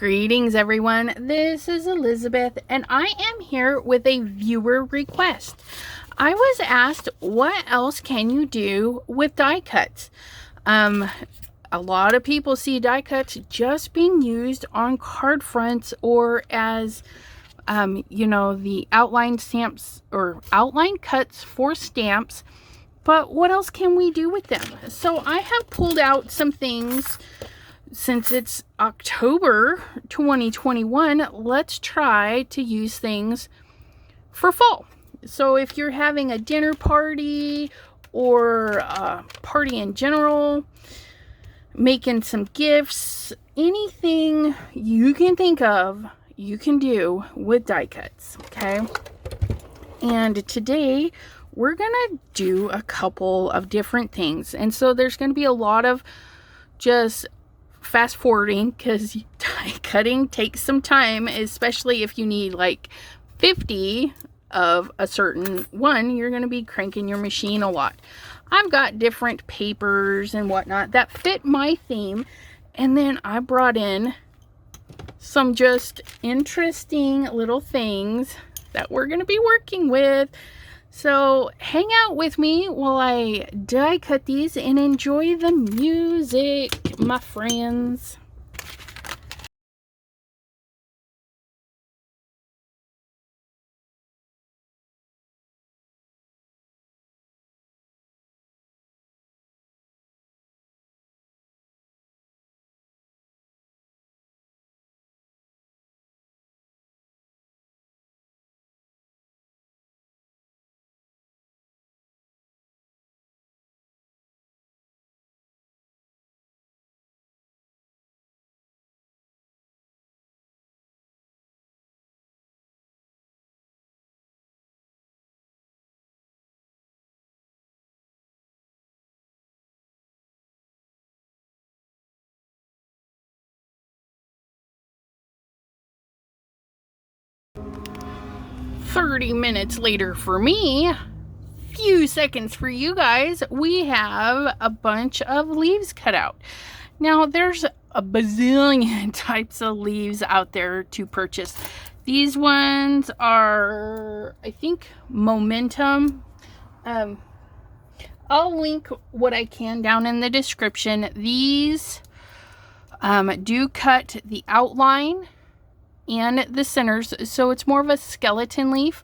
Greetings everyone, this is Elizabeth and I am here with a viewer request. I was asked, what else can you do with die cuts? A lot of people see die cuts just being used on card fronts or as the outline stamps or outline cuts for stamps, but what else can we do with them? So I have pulled out some things. Since it's October 2021, let's try to use things for fall. So if you're having a dinner party or a party in general, making some gifts, anything you can think of, you can do with die cuts, okay? And today we're gonna do a couple of different things. And so there's gonna be a lot of just fast forwarding because die cutting takes some time, especially if you need like 50 of a certain one. You're going to be cranking your machine a lot. I've got different papers and whatnot that fit my theme, and then I brought in some just interesting little things that we're going to be working with. So hang out with me while I die cut these and enjoy the music, my friends. $30 later for me, few seconds for you guys, we have a bunch of leaves cut out. Now there's a bazillion types of leaves out there to purchase. These ones are, I think, MOMENTA. I'll link what I can down in the description. These do cut the outline and the centers, so it's more of a skeleton leaf.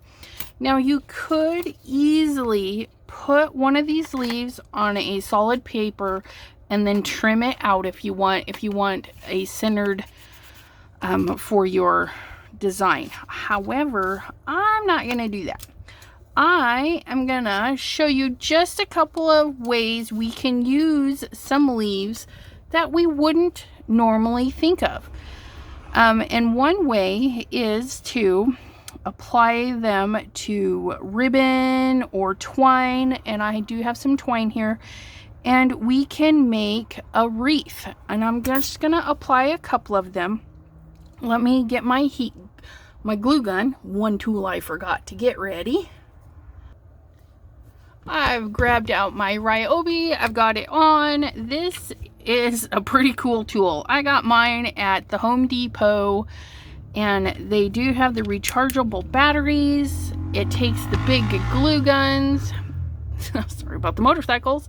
Now you could easily put one of these leaves on a solid paper and then trim it out if you want a centered for your design. However, I'm not gonna do that. I am gonna show you just a couple of ways we can use some leaves that we wouldn't normally think of. And one way is to apply them to ribbon or twine, and I do have some twine here, and we can make a wreath. And I'm just gonna apply a couple of them. Let me get my glue gun. One tool I forgot to get ready. I've grabbed out my Ryobi. I've got it on. This is a pretty cool tool. I got mine at the Home Depot, and they do have the rechargeable batteries. It takes the big glue guns. Sorry about the motorcycles.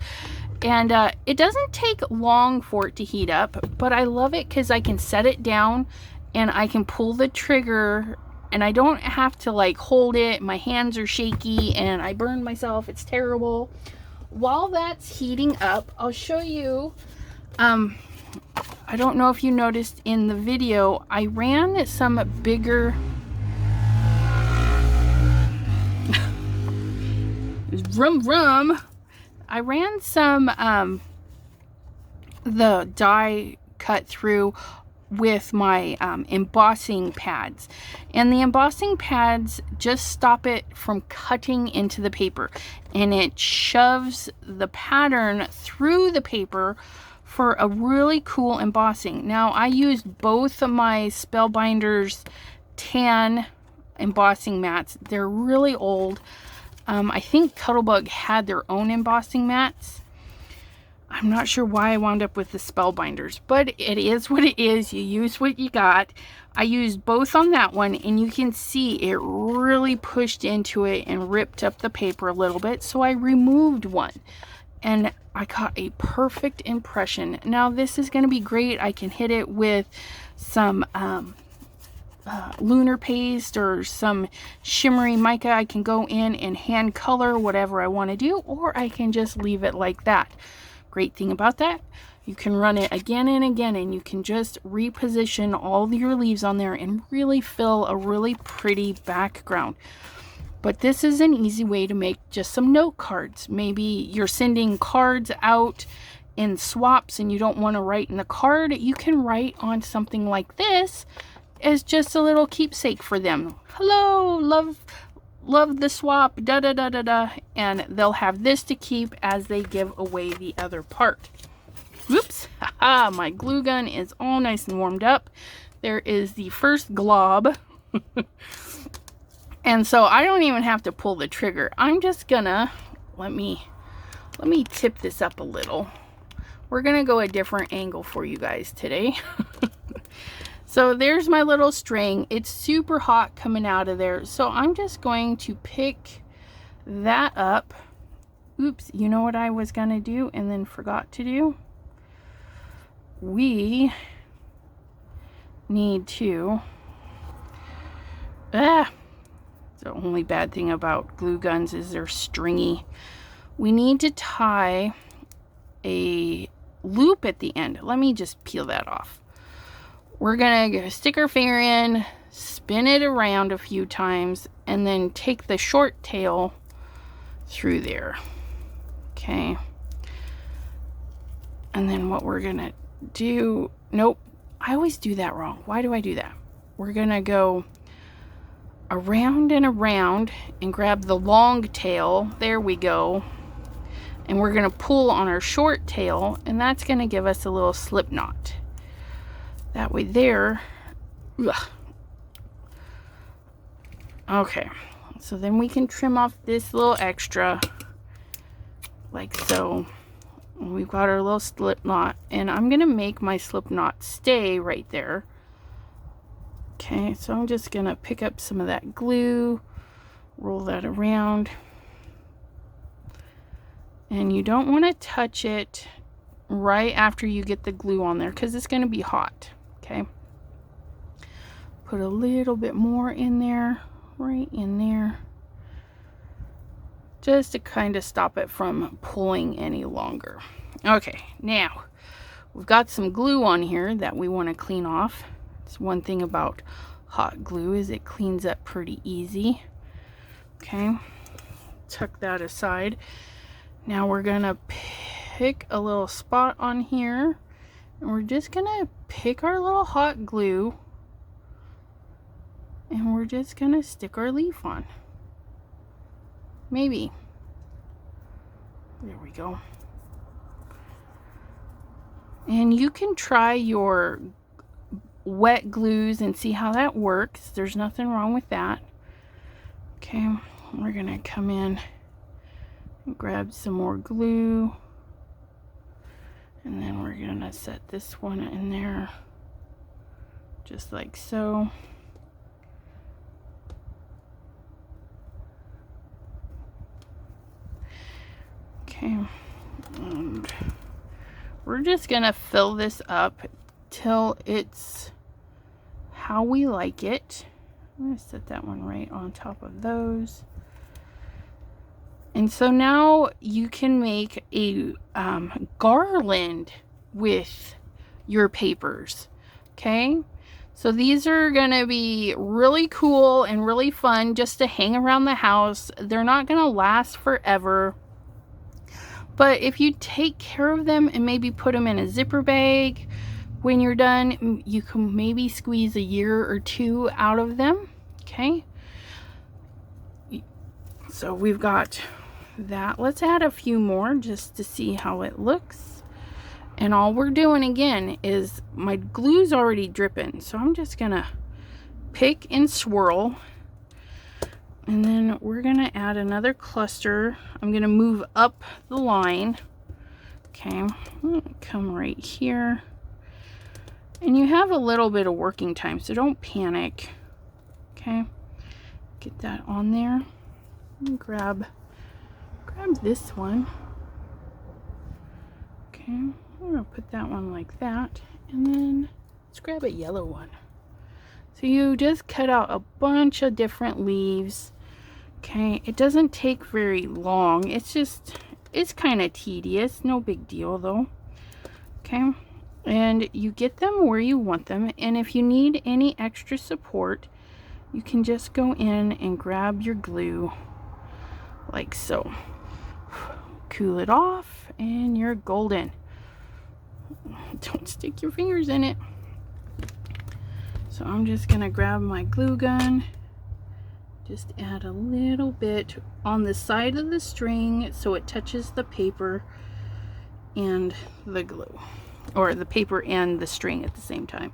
And it doesn't take long for it to heat up, but I love it because I can set it down and I can pull the trigger and I don't have to like hold it. My hands are shaky and I burn myself. It's terrible. While that's heating up, I'll show you. I don't know if you noticed in the video, I ran some bigger vroom. I ran some the die cut through with my embossing pads, and the embossing pads just stop it from cutting into the paper, and it shoves the pattern through the paper for a really cool embossing. Now I used both of my Spellbinders tan embossing mats. They're really old. I think Cuttlebug had their own embossing mats. I'm not sure why I wound up with the spellbinders, but it is what it is. You use what you got. I used both on that one, and you can see it really pushed into it and ripped up the paper a little bit, so I removed one. And I got a perfect impression. Now this is going to be great. I can hit it with some lunar paste or some shimmery mica. I can go in and hand color whatever I want to do, or I can just leave it like that. Great thing about that, you can run it again and again, and you can just reposition all your leaves on there and really fill a really pretty background. But this is an easy way to make just some note cards. Maybe you're sending cards out in swaps and you don't want to write in the card. You can write on something like this as just a little keepsake for them. Hello, love the swap, da da da da da. And they'll have this to keep as they give away the other part. Whoops, haha, my glue gun is all nice and warmed up. There is the first glob. And so I don't even have to pull the trigger. I'm just gonna, let me tip this up a little. We're gonna go a different angle for you guys today. So there's my little string. It's super hot coming out of there. So I'm just going to pick that up. Oops, you know what I was gonna do and then forgot to do? We need to, the only bad thing about glue guns is they're stringy. We need to tie a loop at the end. Let me just peel that off. We're gonna stick our finger in, spin it around a few times, and then take the short tail through there. Okay. And then what we're gonna do, nope, I always do that wrong. Why do I do that? We're gonna go around and around and grab the long tail. There we go. And we're going to pull on our short tail, and that's going to give us a little slip knot. That way there. Ugh. Okay, so then we can trim off this little extra like so. We've got our little slip knot, and I'm going to make my slip knot stay right there. Okay, so I'm just gonna pick up some of that glue, roll that around, and you don't want to touch it right after you get the glue on there because it's going to be hot. Okay, put a little bit more in there, right in there, just to kind of stop it from pulling any longer. Okay, now we've got some glue on here that we want to clean off. One thing about hot glue is it cleans up pretty easy. Okay, tuck that aside. Now we're gonna pick a little spot on here, and we're just gonna pick our little hot glue, and we're just gonna stick our leaf on. Maybe. There we go. And you can try your wet glues and see how that works. There's nothing wrong with that. Okay, we're gonna come in and grab some more glue, and then we're gonna set this one in there just like so. Okay, and we're just gonna fill this up till it's how we like it. I'm going to set that one right on top of those. And so now you can make a garland with your papers. Okay, so these are going to be really cool and really fun just to hang around the house. They're not going to last forever, but if you take care of them and maybe put them in a zipper bag, when you're done, you can maybe squeeze a year or two out of them. Okay, so we've got that. Let's add a few more just to see how it looks. And all we're doing again is my glue's already dripping, so I'm just gonna pick and swirl, and then we're gonna add another cluster. I'm gonna move up the line Okay, I'm gonna come right here. And you have a little bit of working time, so don't panic. Okay, get that on there. And grab this one. Okay, I'm gonna put that one like that, and then let's grab a yellow one. So you just cut out a bunch of different leaves. Okay, it doesn't take very long. It's kind of tedious, no big deal though. Okay, and you get them where you want them, and if you need any extra support, you can just go in and grab your glue like so. Cool it off, and you're golden. Don't stick your fingers in it. So I'm just gonna grab my glue gun. Just add a little bit on the side of the string so it touches the paper and the glue, or the paper and the string at the same time.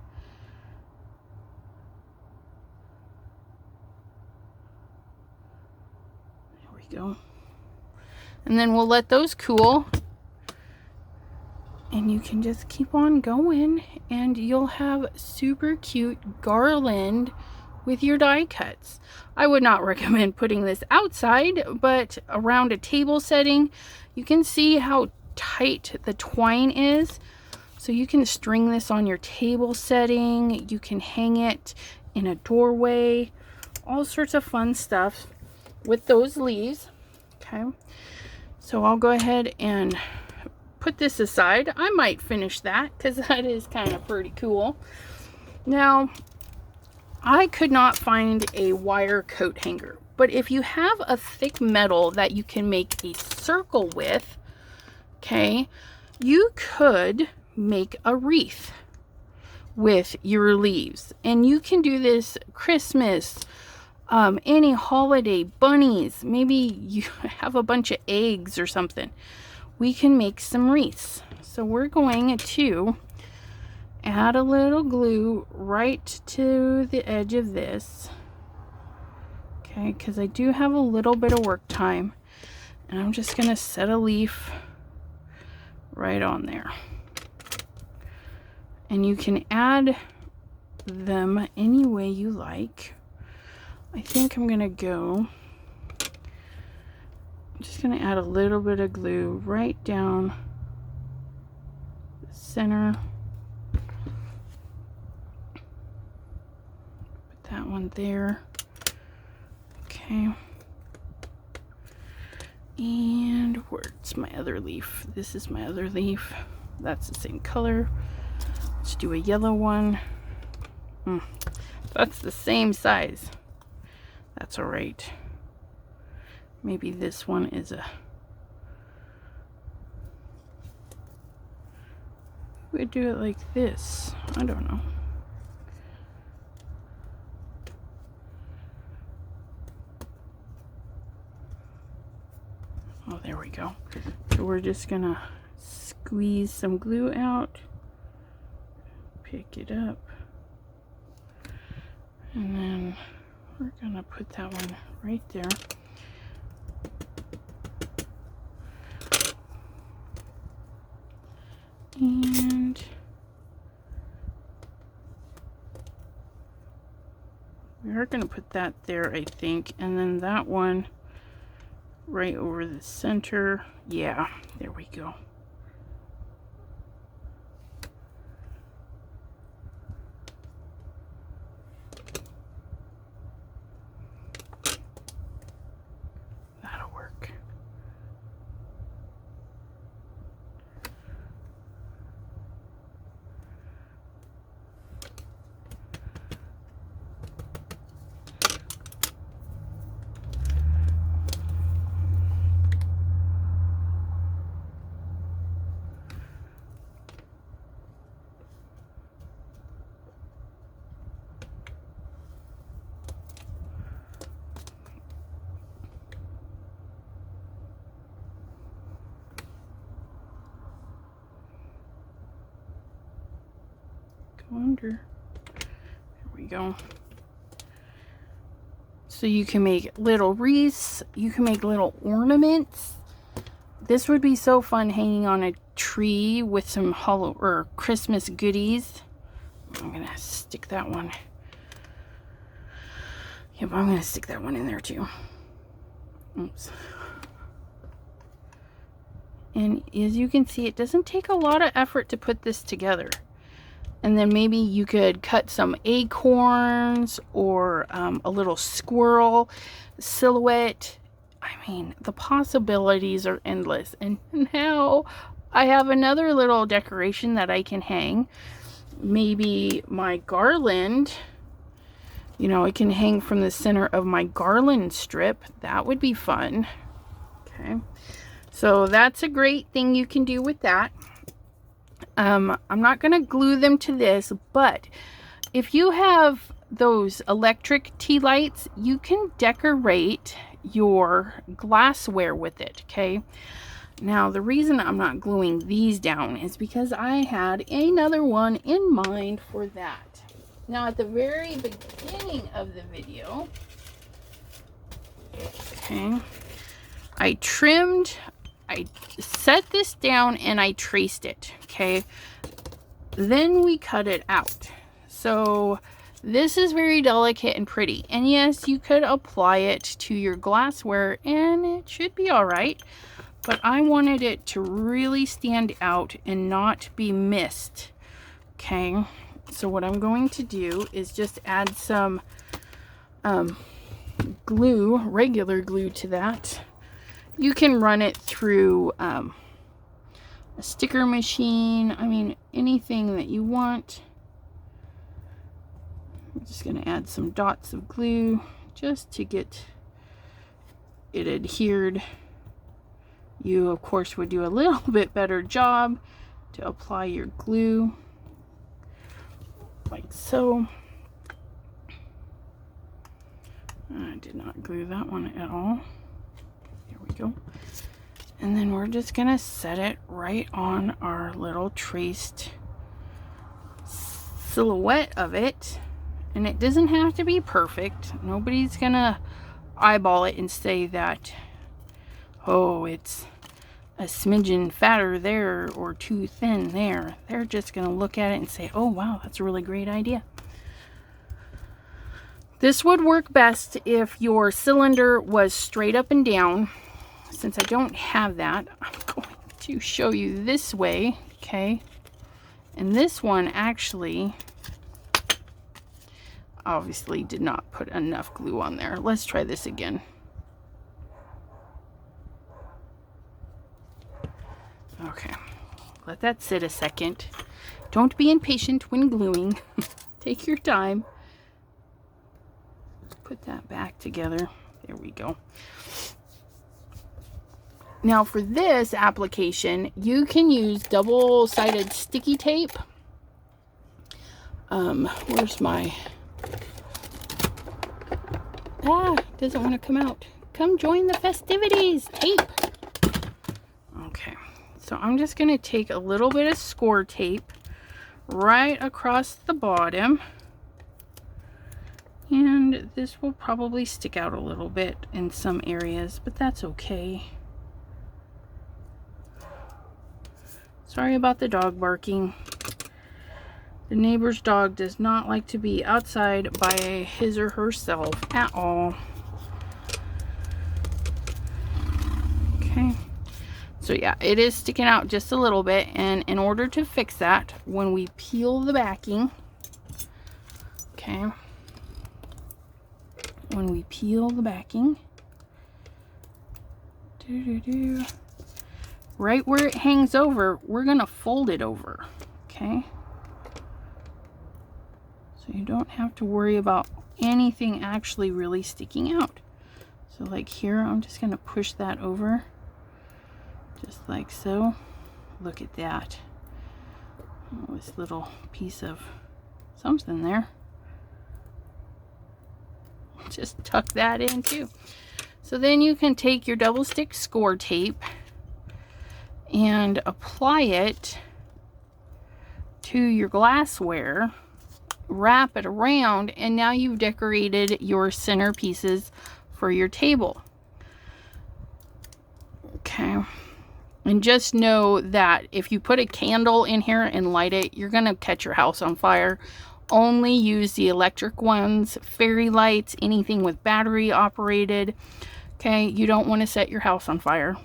There we go. And then we'll let those cool, and you can just keep on going, and you'll have super cute garland with your die cuts. I would not recommend putting this outside, but around a table setting, you can see how tight the twine is. So you can string this on your table setting, you can hang it in a doorway, all sorts of fun stuff with those leaves. Okay, so I'll go ahead and put this aside. I might finish that because that is kind of pretty cool. Now, I could not find a wire coat hanger, but if you have a thick metal that you can make a circle with, okay, you could make a wreath with your leaves. And you can do this Christmas, any holiday, bunnies, maybe you have a bunch of eggs or something. We can make some wreaths. So we're going to add a little glue right to the edge of this. Okay, because I do have a little bit of work time. And I'm just going to set a leaf right on there. And you can add them any way you like. I think I'm going to go, I'm just going to add a little bit of glue right down the center. Put that one there. Okay. And where's my other leaf? This is my other leaf. That's the same color. Let's do a yellow one. That's the same size. That's all right. Maybe this one is a... we do it like this. I don't know. Oh, there we go. So we're just gonna squeeze some glue out, pick it up, and then we're gonna put that one right there. And we are gonna put that there, I think, and then that one right over the center. Yeah, there we go. That'll work. Under. There we go. So you can make little wreaths, you can make little ornaments This would be so fun hanging on a tree with some hollow or Christmas goodies. I'm gonna stick that one. Yep, I'm gonna stick that one in there too. Oops. And as you can see, it doesn't take a lot of effort to put this together. And then maybe you could cut some acorns or a little squirrel silhouette. I mean, the possibilities are endless. And now I have another little decoration that I can hang. Maybe my garland, you know, it can hang from the center of my garland strip. That would be fun. Okay. So that's a great thing you can do with that. I'm not going to glue them to this, but if you have those electric tea lights, you can decorate your glassware with it, okay? Now, the reason I'm not gluing these down is because I had another one in mind for that. Now, at the very beginning of the video, okay, I set this down and I traced it, okay? Then we cut it out. So this is very delicate and pretty. And yes, you could apply it to your glassware and it should be all right. But I wanted it to really stand out and not be missed, okay? So what I'm going to do is just add some glue, regular glue to that. You can run it through a sticker machine. I mean, anything that you want. I'm just going to add some dots of glue just to get it adhered. You, of course, would do a little bit better job to apply your glue, like so. I did not glue that one at all. There we go. And then we're just gonna set it right on our little traced silhouette of it. And it doesn't have to be perfect. Nobody's gonna eyeball it and say that, oh, it's a smidgen fatter there or too thin there. They're just gonna look at it and say, oh wow, that's a really great idea. This would work best if your cylinder was straight up and down. Since I don't have that, I'm going to show you this way, okay? And this one actually obviously did not put enough glue on there. Let's try this again. Okay, let that sit a second. Don't be impatient when gluing. Take your time. Put that back together. There we go. Now for this application, you can use double-sided sticky tape. Where's my... doesn't want to come out. Come join the festivities. Tape. Okay, so I'm just going to take a little bit of score tape right across the bottom. And this will probably stick out a little bit in some areas, but that's okay. Sorry about the dog barking. The neighbor's dog does not like to be outside by his or herself at all. Okay. So yeah, it is sticking out just a little bit, and in order to fix that, when we peel the backing, okay, when we peel the backing, right where it hangs over, we're gonna fold it over, okay? So you don't have to worry about anything actually really sticking out. So like here, I'm just gonna push that over, just like so. Look at that. Oh, this little piece of something there. Just tuck that in too. So then you can take your double stick score tape and apply it to your glassware, wrap it around, and now you've decorated your centerpieces for your table. Okay, And just know that if you put a candle in here and light it, you're going to catch your house on fire. Only use the electric ones, fairy lights, anything with battery operated. Okay, you don't want to set your house on fire.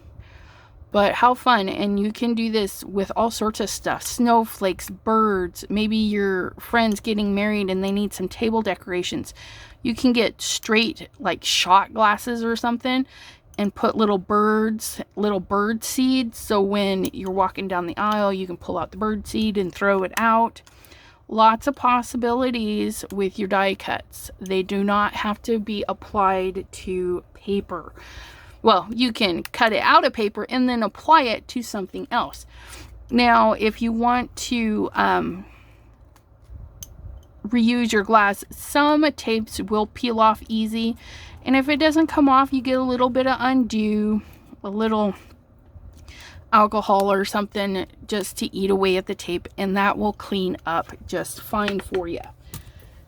But how fun. And you can do this with all sorts of stuff. Snowflakes, birds, maybe your friend's getting married and they need some table decorations. You can get straight like shot glasses or something and put little birds, little bird seeds. So when you're walking down the aisle, you can pull out the bird seed and throw it out. Lots of possibilities with your die cuts. They do not have to be applied to paper. Well, you can cut it out of paper and then apply it to something else. Now, if you want to reuse your glass, some tapes will peel off easy. And if it doesn't come off, you get a little bit of undo, a little alcohol or something just to eat away at the tape, and that will clean up just fine for you.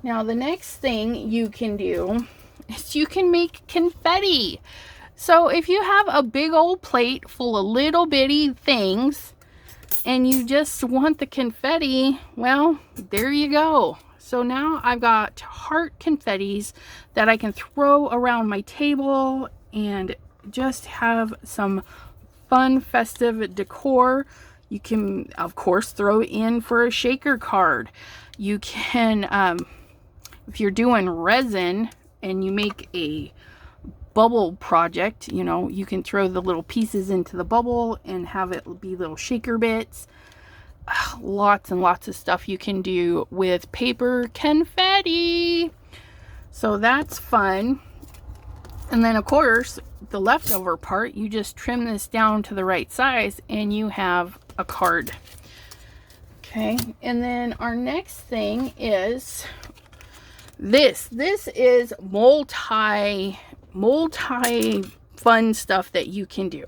Now, the next thing you can do is you can make confetti. So if you have a big old plate full of little bitty things and you just want the confetti, well, there you go. So now I've got heart confettis that I can throw around my table and just have some fun festive decor. You can, of course, throw in for a shaker card. You can, if you're doing resin and you make a bubble project, you know, you can throw the little pieces into the bubble and have it be little shaker bits. Lots and lots of stuff you can do with paper confetti. So that's fun. And then, of course, the leftover part, you just trim this down to the right size and you have a card. Okay, and then our next thing is this. This is multi fun stuff that you can do.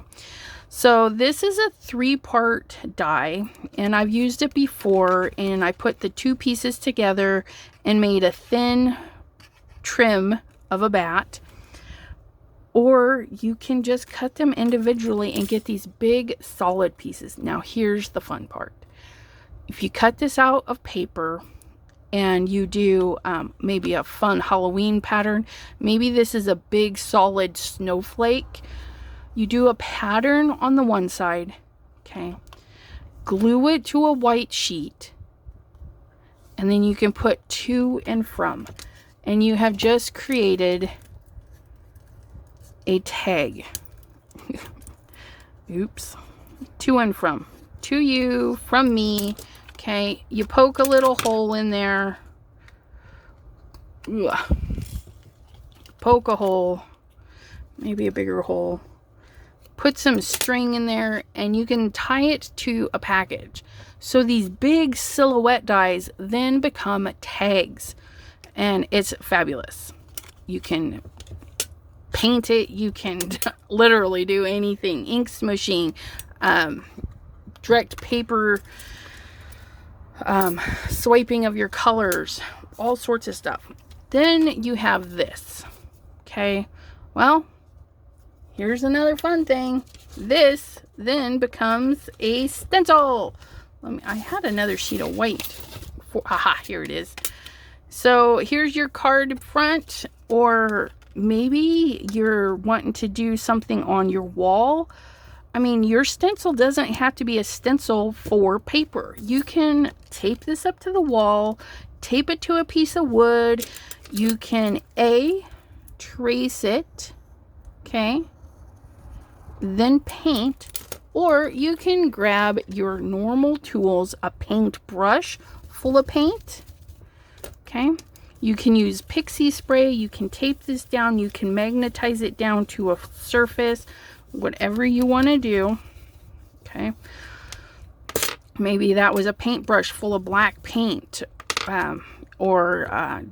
So this is a 3-part die, and I've used it before, and I put the 2 pieces together and made a thin trim of a bat. Or you can just cut them individually and get these big solid pieces. Now here's the fun part. If you cut this out of paper and you do maybe a fun Halloween pattern, maybe this is a big solid snowflake, you do a pattern on the one side, okay, glue it to a white sheet, and then you can put to and from, and you have just created a tag. Oops. To and from. To you, from me. Okay, you poke a little hole in there. Ugh. Poke a hole. Maybe a bigger hole. Put some string in there and you can tie it to a package. So these big silhouette dies then become tags. And it's fabulous. You can paint it. You can literally do anything. Ink smooshing. Direct paper. Swiping of your colors. All sorts of stuff. Then you have this. Okay. Well, here's another fun thing. This then becomes a stencil. I had another sheet of white. Haha, here it is. So here's your card front, or maybe you're wanting to do something on your wall. I mean, your stencil doesn't have to be a stencil for paper. You can tape this up to the wall, tape it to a piece of wood. You can trace it, okay, then paint, or you can grab your normal tools, a paintbrush full of paint, okay. You can use pixie spray, you can tape this down, you can magnetize it down to a surface, whatever you want to do, okay. Maybe that was a paintbrush full of black paint, or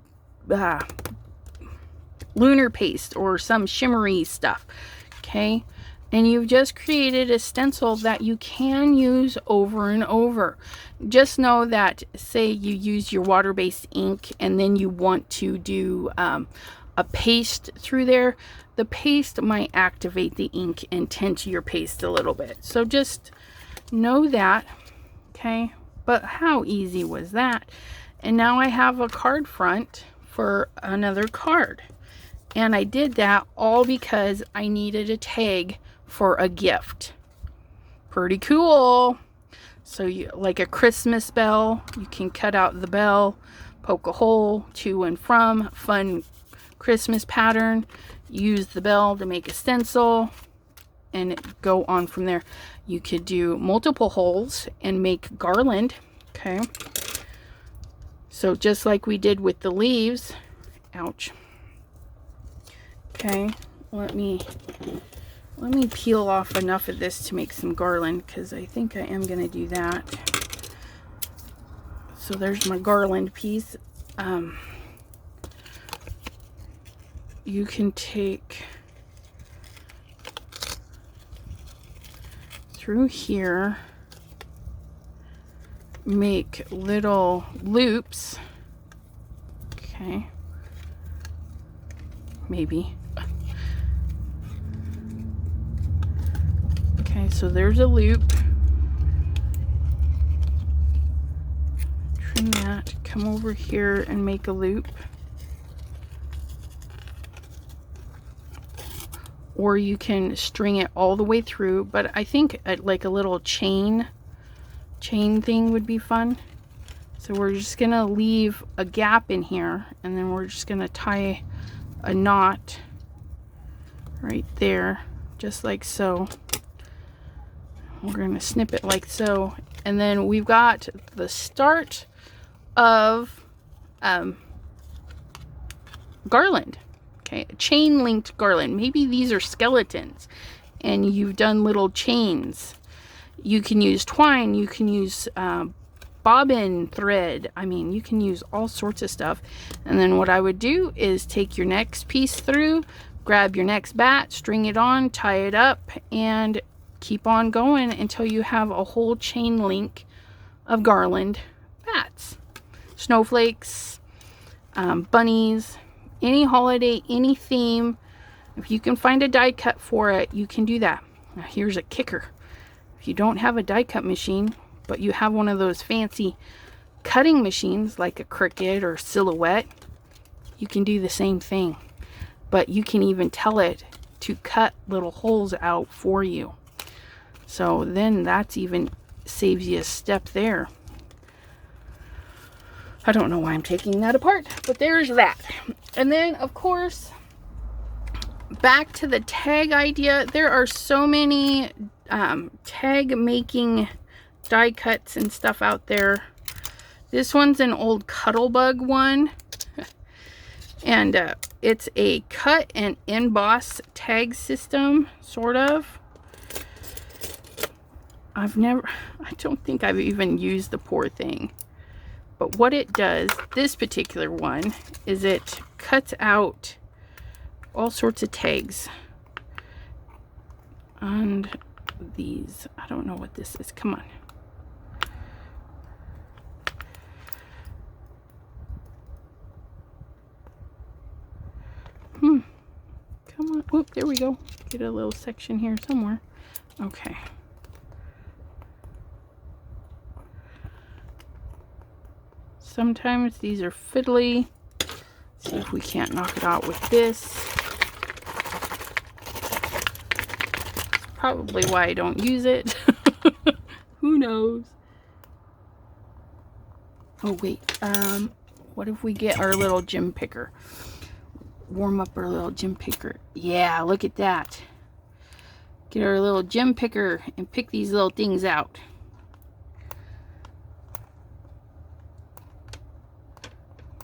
lunar paste, or some shimmery stuff, okay. And you've just created a stencil that you can use over and over. Just know that, say you use your water-based ink and then you want to do a paste through there, the paste might activate the ink and tint your paste a little bit. So just know that, okay? But how easy was that? And now I have a card front for another card. And I did that all because I needed a tag for a gift. Pretty cool. So you, like a Christmas bell, you can cut out the bell, poke a hole to and from, fun Christmas pattern, use the bell to make a stencil, and go on from there. You could do multiple holes and make garland, okay? So just like we did with the leaves, ouch. Okay, let me peel off enough of this to make some garland, because I think I am going to do that. So there's my garland piece. You can take through here, make little loops. Okay, maybe. Okay, so there's a loop. Trim that, come over here and make a loop. Or you can string it all the way through, but I think like a little chain thing would be fun. So we're just gonna leave a gap in here, and then we're just gonna tie a knot right there, just like so. We're going to snip it like so, and then we've got the start of garland. Okay, chain linked garland. Maybe these are skeletons and you've done little chains. You can use twine, you can use bobbin thread. I mean, you can use all sorts of stuff. And then what I would do is take your next piece through, grab your next bat, string it on, tie it up, and keep on going until you have a whole chain link of garland bats. Snowflakes, bunnies, any holiday, any theme. If you can find a die cut for it, you can do that. Now here's a kicker. If you don't have a die cut machine, but you have one of those fancy cutting machines like a Cricut or Silhouette, you can do the same thing. But you can even tell it to cut little holes out for you. So then that's even saves you a step there. I don't know why I'm taking that apart, but there's that. And then, of course, back to the tag idea. There are so many tag making die cuts and stuff out there. This one's an old Cuttlebug one. And it's a cut and emboss tag system, sort of. I don't think I've even used the poor thing. But what it does, this particular one, is it cuts out all sorts of tags. And these, I don't know what this is. Come on. Come on. Oop, there we go. Get a little section here somewhere. Okay. Sometimes these are fiddly. Let's see if we can't knock it out with this. Probably why I don't use it. Who knows? Oh wait, what if we get our little gym picker? Warm up our little gym picker. Yeah, look at that. Get our little gym picker and pick these little things out.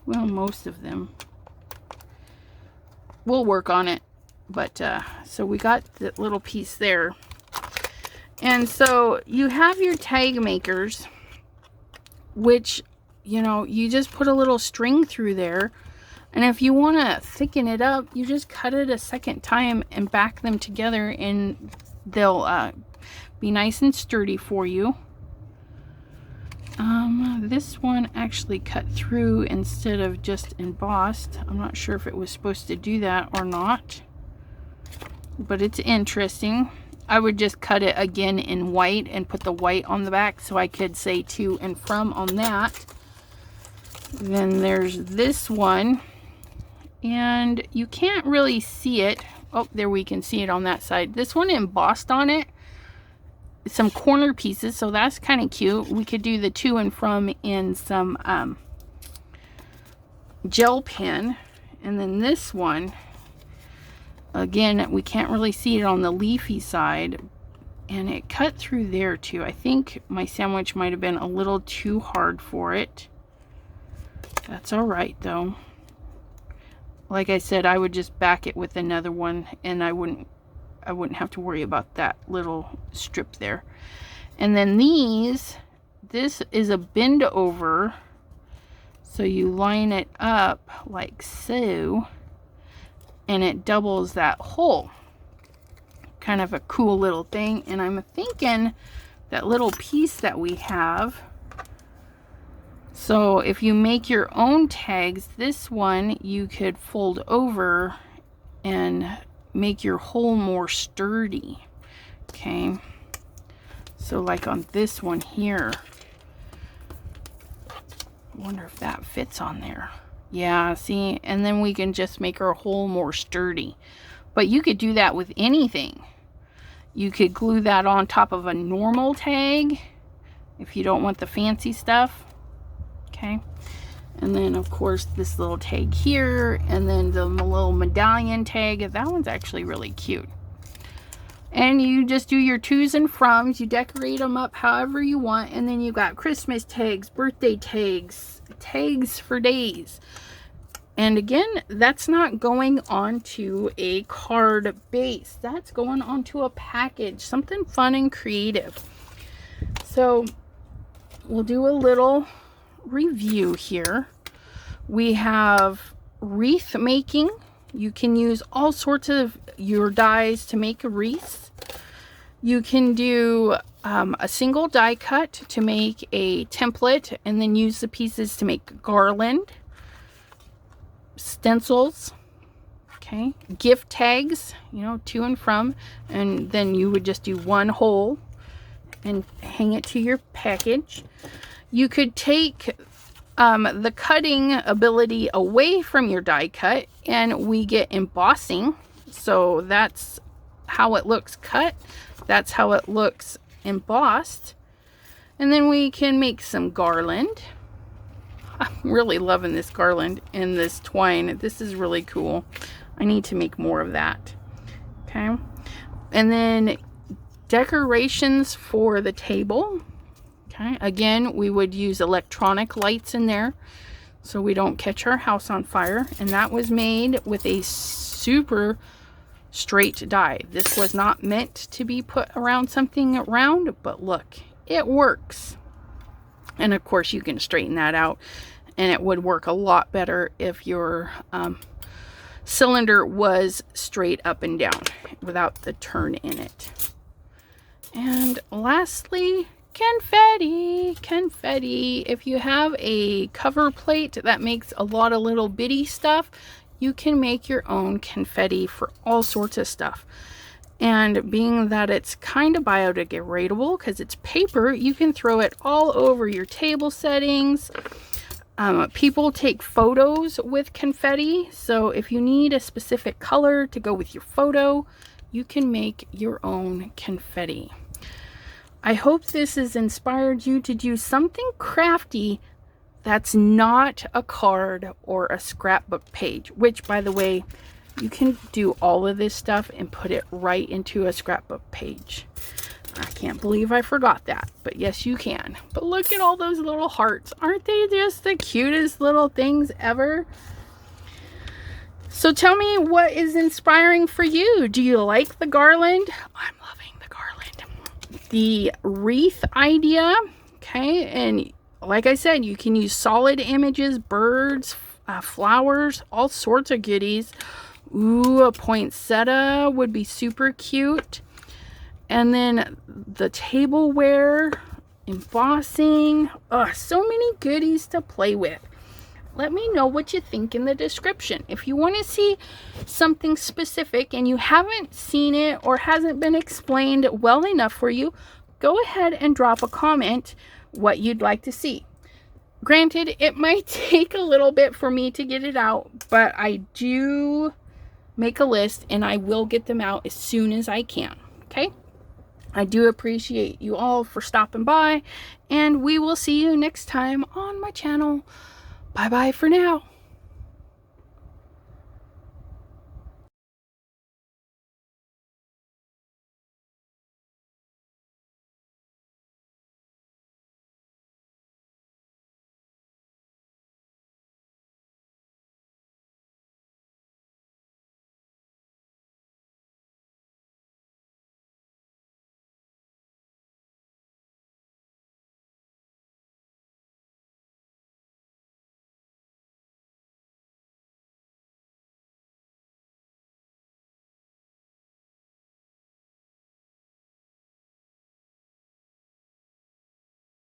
Well, most of them. We'll work on it. But, so we got that little piece there. And so you have your tag makers, which, you know, you just put a little string through there. And if you want to thicken it up, you just cut it a second time and back them together, and they'll be nice and sturdy for you. This one actually cut through instead of just embossed. I'm not sure if it was supposed to do that or not, but it's interesting. I would just cut it again in white and put the white on the back so I could say to and from on that. Then there's this one, and you can't really see it. Oh, there, we can see it on that side. This one embossed on it some corner pieces, so that's kind of cute. We could do the to and from in some gel pen. And then this one, again, we can't really see it on the leafy side, and it cut through there too. I think my sandwich might have been a little too hard for it. That's all right though. Like I said, I would just back it with another one, and I wouldn't have to worry about that little strip there. And then this is a bend over, so you line it up like so, and it doubles that hole. Kind of a cool little thing. And I'm thinking that little piece that we have, so if you make your own tags, this one you could fold over and make your hole more sturdy. Okay, so like on this one here, I wonder if that fits on there. Yeah, see, and then we can just make our hole more sturdy. But you could do that with anything. You could glue that on top of a normal tag if you don't want the fancy stuff. Okay, and then of course this little tag here, and then the little medallion tag. That one's actually really cute. And you just do your to's and froms, you decorate them up however you want, and then you got Christmas tags, birthday tags, tags for days. And again, that's not going onto a card base, that's going onto a package, something fun and creative. So we'll do a little review here. We have wreath making. You can use all sorts of your dies to make a wreath. You can do a single die cut to make a template, and then use the pieces to make garland, stencils, okay, gift tags, you know, to and from, and then you would just do one hole and hang it to your package. You could take the cutting ability away from your die cut, and we get embossing. So that's how it looks cut. That's how it looks embossed. And then we can make some garland. I'm really loving this garland and this twine. This is really cool. I need to make more of that. Okay. And then decorations for the table. Okay, again, we would use electronic lights in there so we don't catch our house on fire. And that was made with a super straight die. This was not meant to be put around something round, but look, it works. And of course you can straighten that out, and it would work a lot better if your cylinder was straight up and down without the turn in it. And lastly, confetti. If you have a cover plate that makes a lot of little bitty stuff, you can make your own confetti for all sorts of stuff. And being that it's kind of biodegradable because it's paper, you can throw it all over your table settings. People take photos with confetti, so if you need a specific color to go with your photo, you can make your own confetti. I hope this has inspired you to do something crafty that's not a card or a scrapbook page, which, by the way, you can do all of this stuff and put it right into a scrapbook page. I can't believe I forgot that, but yes, you can. But look at all those little hearts. Aren't they just the cutest little things ever? So tell me, what is inspiring for you? Do you like the garland? I'm loving the garland. The wreath idea, okay, and like I said, you can use solid images, birds, flowers, all sorts of goodies. Ooh, a poinsettia would be super cute. And then the tableware, embossing. So many goodies to play with. Let me know what you think in the description. If you want to see something specific and you haven't seen it or hasn't been explained well enough for you, go ahead and drop a comment what you'd like to see. Granted, it might take a little bit for me to get it out, but I do make a list and I will get them out as soon as I can. Okay? I do appreciate you all for stopping by, and we will see you next time on my channel. Bye bye for now.